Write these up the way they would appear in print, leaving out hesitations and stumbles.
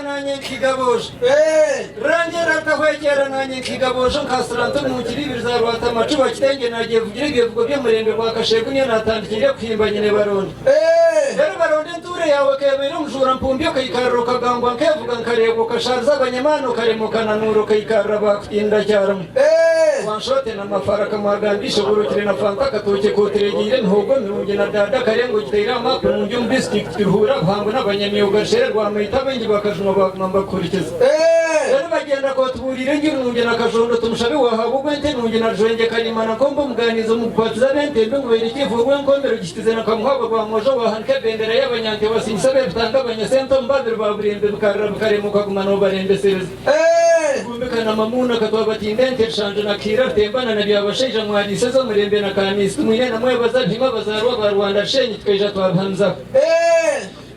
nanye kigabosha rangera tahwegera nanye kigabosha nkasranto mu kiribiriza rwata macuba kitenge nagiye vugira ibivugo by'umurembe kwa Kashegu niyo natandikiriye kwimba nyine baronde rero baronde nture yawe kebera umujura mpumbyo kayikarro kagangwa nkevuga nkarego kasharza abanyamano karemukana nuro kayikarra bakwinda cyaramo wanshote na mafara kamagandisha burukire na fanta katoke koteregire ntogo mirunge na dada karengo gitera amapu mu njum district kirhura hango n'abanyamyuga sherwa mwita bengi bakajuma bagomba kurikiza rero bagenda ko tuburire ngirunge na kajondo tumushabe wahabugwe nte nunge na jwenge kalimana kombo muganizo mu kwatza bente ndungwere kivurwe nkombero gitize na kamwabo rwa mojo wahanke bendera y'abanyante wasinsabe bitanga abanyasento mbabir baburinde bukarra bukaremuka gumano barende sereza kumbekana mamuna katwa batindente shanje na kira tembana na byabasheje mwadise zo murembe na kanisi mwine na mwe bazadima bazarwa ba Rwanda shenyi tweja twabanza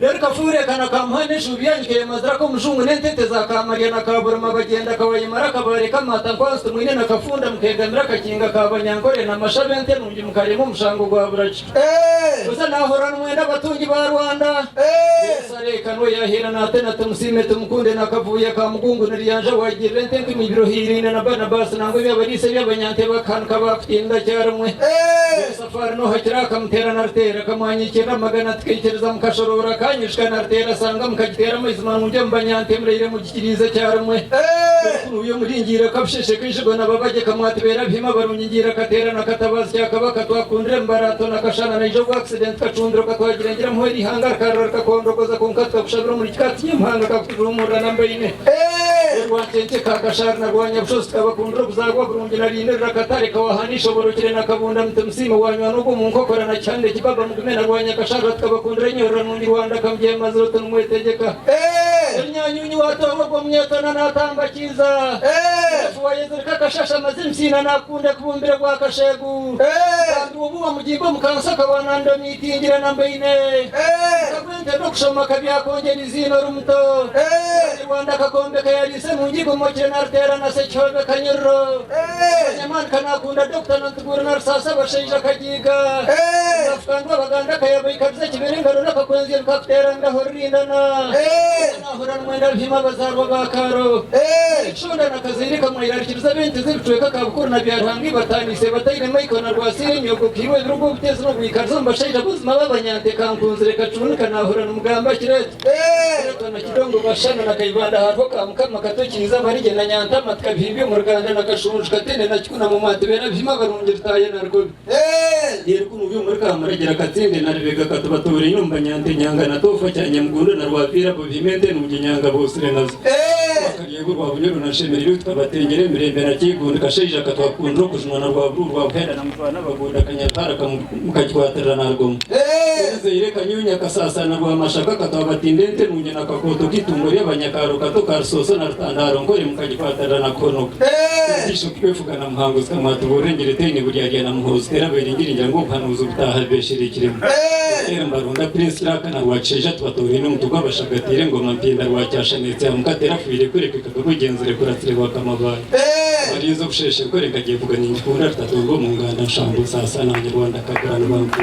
rero kafure kana kamhane shubyanike mazra ko mujungu nentete za kamariya na kaburuma bagenda kawayimara kabare kamata kwasto mwine na kafunda mukegamira kakinga kabanyankore na mashabente nungi mukarimo mushango gwa buraci uza nahorana mwenda batungi ba Rwanda sare kanwe yahera na tena tumusime tumukunde na kavuya ka mugungu niriyanja wagirente kwimibiro hirine na bana basi nango byabarise byabanyante bakanka bakutinda cyarumwe safari no hakira kamtera nartera kamanyikira magana twikegereza mukashorora kanyishka nartera sanga mukagitera amazima mu byambanyante murire mu gikiriza cyarumwe uyo muringira kabsheshe kishgo na babaje kamwatibera bhima barunyingira katera na katabazi yakabaka twakundire mbarato na kashana na ijo accident kacundro katwagirengira muheri hangar karar kakondrokoza kunkatwa kushabro muri kati impanga kakurumura nambayine rwatente kakashar na rwanya bushosi kabakundro kuzagwa kurungira rinde rakatare kawahanisha borokire na kabunda mtumsima wanywa nugo munkokora na cyande kibaba mugumena rwanya kashara kabakundire nyora mu Rwanda kamje mazroto numwetegeka nyanyunyi watowe go mnyetana natamba kiza wayeze kakashasha mazimsina nakunda kubumbira kwa Kashegu kandi ubu mujimbo mukansa kabanando mitingira nambayine kabende no kushoma kabyakongera izino rumto Rwanda kakombe kayalise mungigo moche nartera na sechobe kanyiro nyamana kanakunda Dr. Nantugura narsasa basheja kagiga afkandwa baganda kayabai kabze kiberengaro nakakwenzi kakutera ndahorindana nahorana mwenda bhima bazarwa bakaro chonda nakazirika mwirarikiriza bente zibitweka kabukuru na byarangi batanise batayire maiko na rwasire myoko kiwe birugo buteze no bwikarzo mbashaira buzima babanyante kankunzire kacunika nahorana mugamba kirete na kidongo bashana na kaibanda harho kamukama katokiriza barige na nyanta matkabimbi mu Rwanda nakashunje katene na kikuna mu matebera bhima barungire taye narwo yero kumubi mu Kamaragira katsinde na rebega katubatore inyumba nyante nyanga na tofa cyanye mgundo na rwapira bo bimente nuje nyanga bosire nazo bakariye rwa bunyoro na shemeri rutwa batengere mirembe na kigundi kasheje katwakundro kujunwa na rwa buru rwa hera na mutwana bagunda kanyatara mukajwaterana narwo zeyire kanyunya kasasa na rwa mashaka katwabatindente nuje na kakoto kitungore abanyakaro katokarsoso na rutandaro ngore mukajwaterana kono isho kwefuga na muhango skamatubore teni buriya na muhozo teraberingirira ngo mpanuzo butaha beshirikiremo mbarunda prince raka na waceja twatori no mutugwa bashagatire ngo mampinda rwacyashanetse amukatera fuire kureka kugenzure kuratire bakamabara barizo busheshe koreka giye vuga ni ngikunda rutatongo mu nganda nshambo sasa na Rwanda kagurana bantu